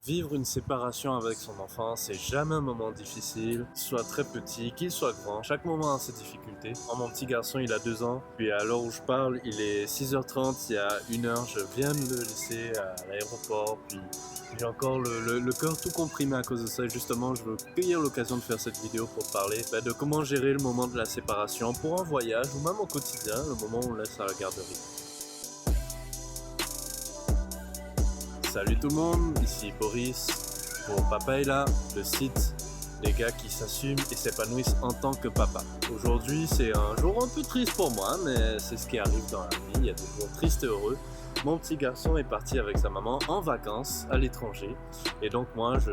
Vivre une séparation avec son enfant, c'est jamais un moment difficile, qu'il soit très petit, qu'il soit grand, chaque moment a ses difficultés. Mon petit garçon, il a 2 ans, puis à l'heure où je parle, il est 6h30, il y a 1 heure, je viens de le laisser à l'aéroport, puis j'ai encore le cœur tout comprimé à cause de ça. Justement, je veux cueillir l'occasion de faire cette vidéo pour parler de comment gérer le moment de la séparation pour un voyage ou même au quotidien, le moment où on laisse à la garderie. Salut tout le monde, ici Boris pour Papa est là, le site des gars qui s'assument et s'épanouissent en tant que papa. Aujourd'hui c'est un jour un peu triste pour moi, mais c'est ce qui arrive dans la vie, il y a des jours tristes et heureux. Mon petit garçon est parti avec sa maman en vacances à l'étranger et donc moi je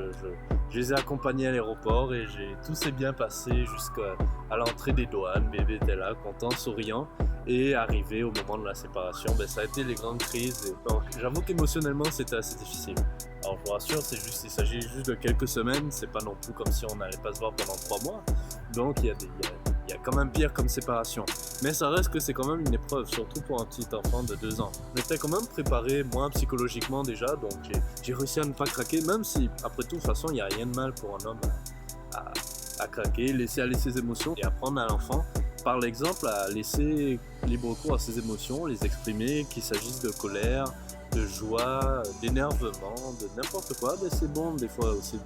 les ai accompagnés à l'aéroport et tout s'est bien passé jusqu'à l'entrée des douanes. Bébé était là, content, souriant. Et arrivé au moment de la séparation, ça a été les grandes crises. Et donc j'avoue qu'émotionnellement c'était assez difficile. Alors je vous rassure, il s'agit juste de quelques semaines, c'est pas non plus comme si on n'allait pas se voir pendant 3 mois. Donc il y a quand même pire comme séparation. Mais ça reste que c'est quand même une épreuve, surtout pour un petit enfant de 2 ans. J'étais quand même préparé, moi, psychologiquement déjà, donc j'ai réussi à ne pas craquer, même si, après tout, de toute façon, il n'y a rien de mal pour un homme à craquer, laisser aller ses émotions et apprendre à l'enfant, par l'exemple, à laisser libre cours à ses émotions, les exprimer, qu'il s'agisse de colère, de joie, d'énervement, de n'importe quoi. C'est bon des fois aussi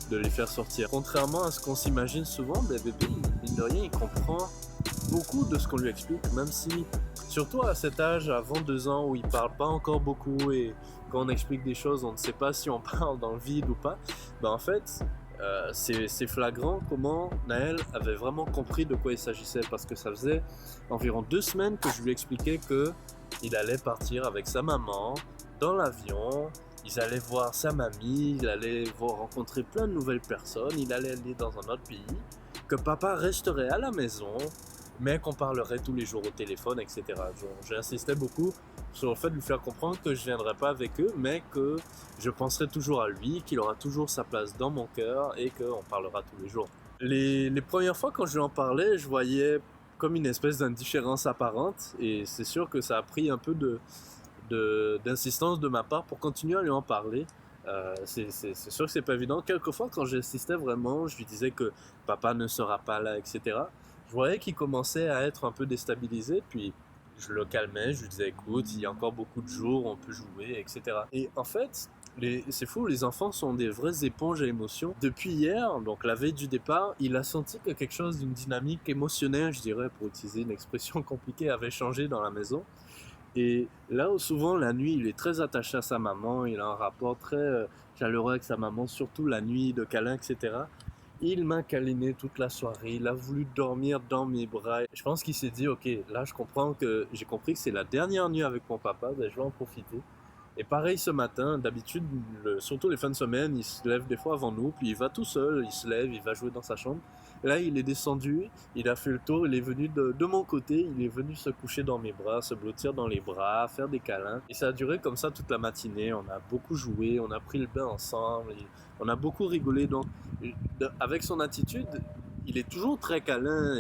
de les faire sortir. Contrairement à ce qu'on s'imagine souvent, bébé, mine de rien, il comprend beaucoup de ce qu'on lui explique, même si, surtout à cet âge, avant 2 ans, où il parle pas encore beaucoup et quand on explique des choses, on ne sait pas si on parle dans le vide ou pas, en fait, c'est flagrant comment Naël avait vraiment compris de quoi il s'agissait, parce que ça faisait environ 2 semaines que je lui expliquais qu'il allait partir avec sa maman dans l'avion, ils allaient voir sa mamie, il allait rencontrer plein de nouvelles personnes, il allait aller dans un autre pays, que papa resterait à la maison, mais qu'on parlerait tous les jours au téléphone, etc. J'insistais beaucoup sur le fait de lui faire comprendre que je ne viendrais pas avec eux, mais que je penserai toujours à lui, qu'il aura toujours sa place dans mon cœur et qu'on parlera tous les jours. Les premières fois quand je lui en parlais, je voyais comme une espèce d'indifférence apparente, et c'est sûr que ça a pris un peu d'insistance de ma part pour continuer à lui en parler. C'est sûr que c'est pas évident. Quelquefois, quand j'insistais vraiment, je lui disais que papa ne sera pas là, etc. Je voyais qu'il commençait à être un peu déstabilisé, puis je le calmais, je lui disais écoute, il y a encore beaucoup de jours, on peut jouer, etc. Et en fait, c'est fou, les enfants sont des vraies éponges à émotions. Depuis hier, donc la veille du départ, il a senti que quelque chose d'une dynamique émotionnelle, je dirais, pour utiliser une expression compliquée, avait changé dans la maison. Et là où souvent la nuit il est très attaché à sa maman, il a un rapport très chaleureux avec sa maman, surtout la nuit de câlins, etc. Il m'a câliné toute la soirée, il a voulu dormir dans mes bras. Je pense qu'il s'est dit ok, là j'ai compris que c'est la dernière nuit avec mon papa, je vais en profiter. Et pareil ce matin, d'habitude, surtout les fins de semaine, il se lève des fois avant nous, puis il va tout seul, il se lève, il va jouer dans sa chambre. Et là, il est descendu, il a fait le tour, il est venu de mon côté, il est venu se coucher dans mes bras, se blottir dans les bras, faire des câlins. Et ça a duré comme ça toute la matinée, on a beaucoup joué, on a pris le bain ensemble, on a beaucoup rigolé. Donc, avec son attitude, il est toujours très câlin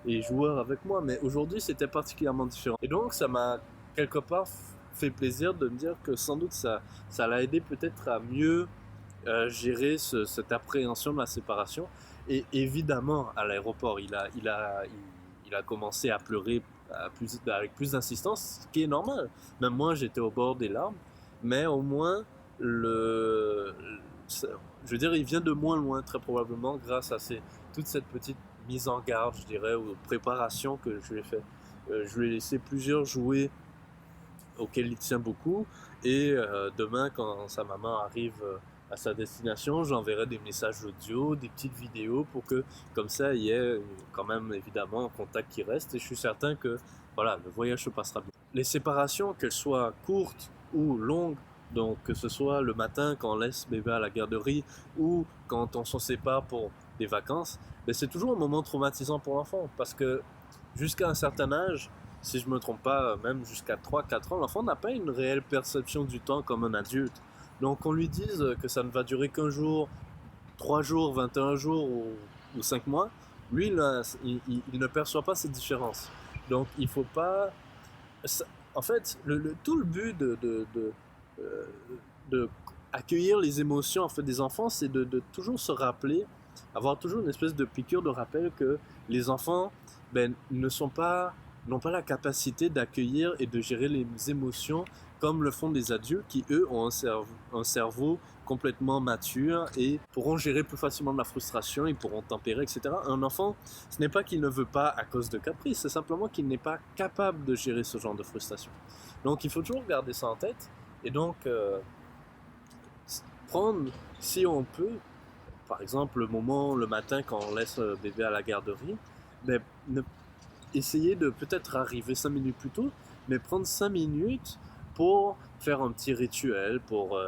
et joueur avec moi, mais aujourd'hui, c'était particulièrement différent. Et donc, ça m'a quelque part fait plaisir de me dire que sans doute ça l'a aidé peut-être à mieux gérer cette appréhension de la séparation. Et évidemment, à l'aéroport, il a commencé à pleurer avec plus d'insistance, ce qui est normal. Même moi, j'étais au bord des larmes, mais au moins, je veux dire, il vient de moins loin, très probablement, grâce à toute cette petite mise en garde, je dirais, ou préparation que je lui ai fait. Je lui ai laissé plusieurs jouets auquel il tient beaucoup, et demain quand sa maman arrive à sa destination, j'enverrai des messages audio, des petites vidéos pour que comme ça il y ait quand même évidemment un contact qui reste, et je suis certain que voilà, le voyage se passera bien. Les séparations, qu'elles soient courtes ou longues, donc que ce soit le matin quand on laisse bébé à la garderie ou quand on s'en sépare pour des vacances, c'est toujours un moment traumatisant pour l'enfant, parce que jusqu'à un certain âge, si je me trompe pas, même jusqu'à 3-4 ans, l'enfant n'a pas une réelle perception du temps comme un adulte. Donc qu'on lui dise que ça ne va durer qu'un jour, 3 jours, 21 jours ou 5 mois, lui, il ne perçoit pas cette différence. Donc il faut pas... En fait, tout le but euh, de accueillir les émotions en fait, des enfants, c'est de toujours se rappeler, avoir toujours une espèce de piqûre de rappel que les enfants n'ont pas la capacité d'accueillir et de gérer les émotions comme le font des adultes qui, eux, ont un cerveau complètement mature et pourront gérer plus facilement de la frustration, ils pourront tempérer, etc. Un enfant, ce n'est pas qu'il ne veut pas à cause de caprice, c'est simplement qu'il n'est pas capable de gérer ce genre de frustration. Donc il faut toujours garder ça en tête et donc prendre, si on peut, par exemple le matin quand on laisse bébé à la garderie, essayer de peut-être arriver 5 minutes plus tôt, mais prendre 5 minutes pour faire un petit rituel, pour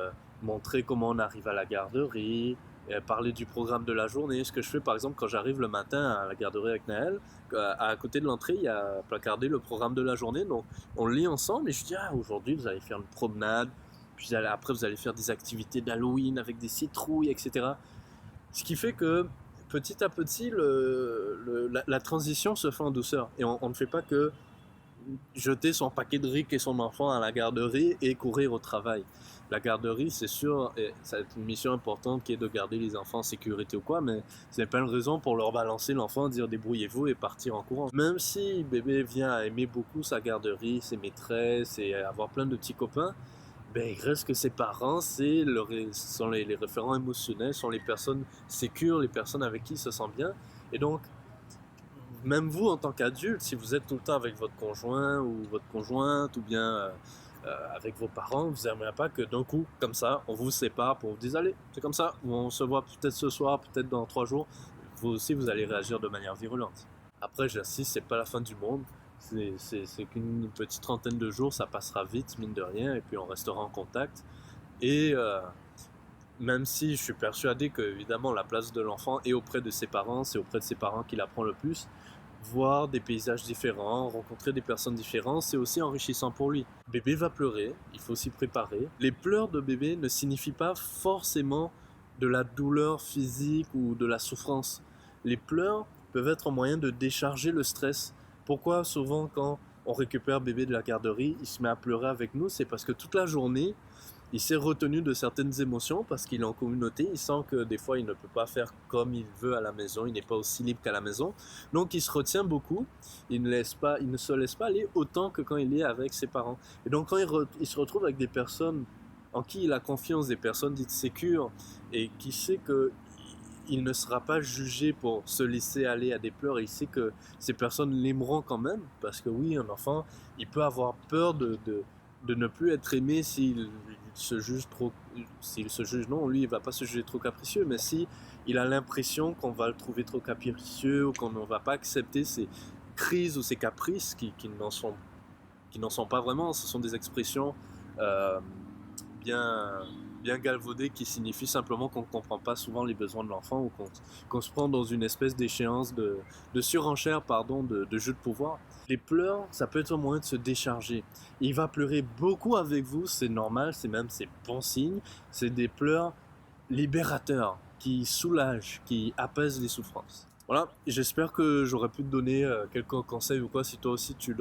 montrer comment on arrive à la garderie, parler du programme de la journée. Ce que je fais par exemple quand j'arrive le matin à la garderie avec Naël, à côté de l'entrée il y a placardé le programme de la journée, donc on le lit ensemble et je dis aujourd'hui vous allez faire une promenade, puis après vous allez faire des activités d'Halloween avec des citrouilles, etc. Ce qui fait que petit à petit la transition se fait en douceur et on ne fait pas que jeter son paquet de RIC et son enfant à la garderie et courir au travail. La garderie, c'est sûr, ça va être une mission importante qui est de garder les enfants en sécurité ou quoi, mais ce n'est pas une raison pour leur balancer l'enfant, dire débrouillez-vous et partir en courant. Même si bébé vient à aimer beaucoup sa garderie, ses maîtresses et avoir plein de petits copains, il reste que ses parents, sont les référents émotionnels, sont les personnes sécures, les personnes avec qui il se sent bien. Et donc, même vous en tant qu'adulte, si vous êtes tout le temps avec votre conjoint ou votre conjointe ou bien avec vos parents, vous n'aimeriez pas que d'un coup, comme ça, on vous sépare pour vous dire allez, c'est comme ça, ou on se voit peut-être ce soir, peut-être dans 3 jours, vous aussi vous allez réagir de manière virulente. Après, j'insiste, c'est pas la fin du monde, c'est qu'une petite trentaine de jours, ça passera vite, mine de rien, et puis on restera en contact. Et même si je suis persuadé que, évidemment, la place de l'enfant est auprès de ses parents, c'est auprès de ses parents qu'il apprend le plus. Voir des paysages différents, rencontrer des personnes différentes, c'est aussi enrichissant pour lui. Bébé va pleurer, il faut s'y préparer. Les pleurs de bébé ne signifient pas forcément de la douleur physique ou de la souffrance. Les pleurs peuvent être un moyen de décharger le stress. Pourquoi souvent quand on récupère bébé de la garderie, il se met à pleurer avec nous? C'est parce que toute la journée, il s'est retenu de certaines émotions parce qu'il est en communauté, il sent que des fois il ne peut pas faire comme il veut à la maison, il n'est pas aussi libre qu'à la maison, donc il se retient beaucoup, il ne se laisse pas aller autant que quand il est avec ses parents. Et donc quand il se retrouve avec des personnes en qui il a confiance, des personnes dites sécures, et qui sait qu'il ne sera pas jugé pour se laisser aller à des pleurs, et il sait que ces personnes l'aimeront quand même, parce que oui, un enfant, il peut avoir peur de ne plus être aimé s'il se juge trop, non, lui il va pas se juger trop capricieux, mais si il a l'impression qu'on va le trouver trop capricieux ou qu'on ne va pas accepter ses crises ou ses caprices qui n'en sont pas vraiment, ce sont des expressions bien galvaudées qui signifient simplement qu'on ne comprend pas souvent les besoins de l'enfant ou qu'on se prend dans une espèce d'échéance de surenchère, de jeu de pouvoir. Les pleurs, ça peut être un moyen de se décharger. Il va pleurer beaucoup avec vous, c'est normal, c'est bon signe. C'est des pleurs libérateurs qui soulagent, qui apaisent les souffrances. Voilà, j'espère que j'aurais pu te donner quelques conseils ou quoi si toi aussi tu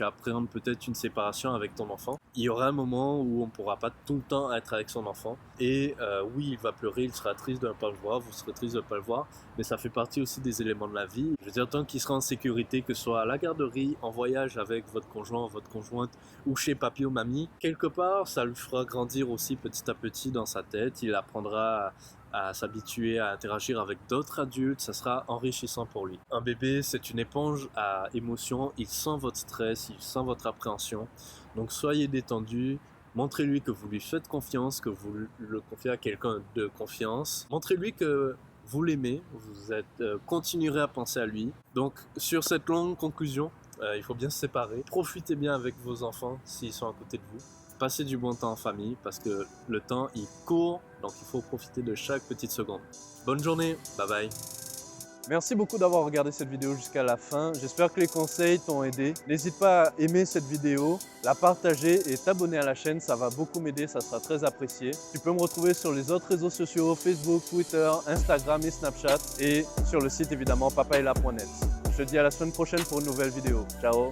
appréhendes peut-être une séparation avec ton enfant. Il y aura un moment où on ne pourra pas tout le temps être avec son enfant et oui, il va pleurer, il sera triste de ne pas le voir, vous serez triste de ne pas le voir, mais ça fait partie aussi des éléments de la vie. Je veux dire, tant qu'il sera en sécurité, que ce soit à la garderie, en voyage avec votre conjoint, votre conjointe ou chez papy ou mamie, quelque part, ça lui fera grandir aussi petit à petit dans sa tête, il apprendra à s'habituer à interagir avec d'autres adultes, ça sera enrichissant pour lui. Un bébé, c'est une éponge à émotions, il sent votre stress, il sent votre appréhension, donc soyez détendu, montrez-lui que vous lui faites confiance, que vous le confiez à quelqu'un de confiance, montrez-lui que vous l'aimez, continuerez à penser à lui. Donc sur cette longue conclusion, il faut bien se séparer, profitez bien avec vos enfants s'ils sont à côté de vous. Passez du bon temps en famille parce que le temps il court, donc il faut profiter de chaque petite seconde. Bonne journée, bye bye. Merci beaucoup d'avoir regardé cette vidéo jusqu'à la fin. J'espère que les conseils t'ont aidé. N'hésite pas à aimer cette vidéo, la partager et t'abonner à la chaîne, ça va beaucoup m'aider, ça sera très apprécié. Tu peux me retrouver sur les autres réseaux sociaux, Facebook, Twitter, Instagram et Snapchat et sur le site évidemment papaella.net. Je te dis à la semaine prochaine pour une nouvelle vidéo. Ciao.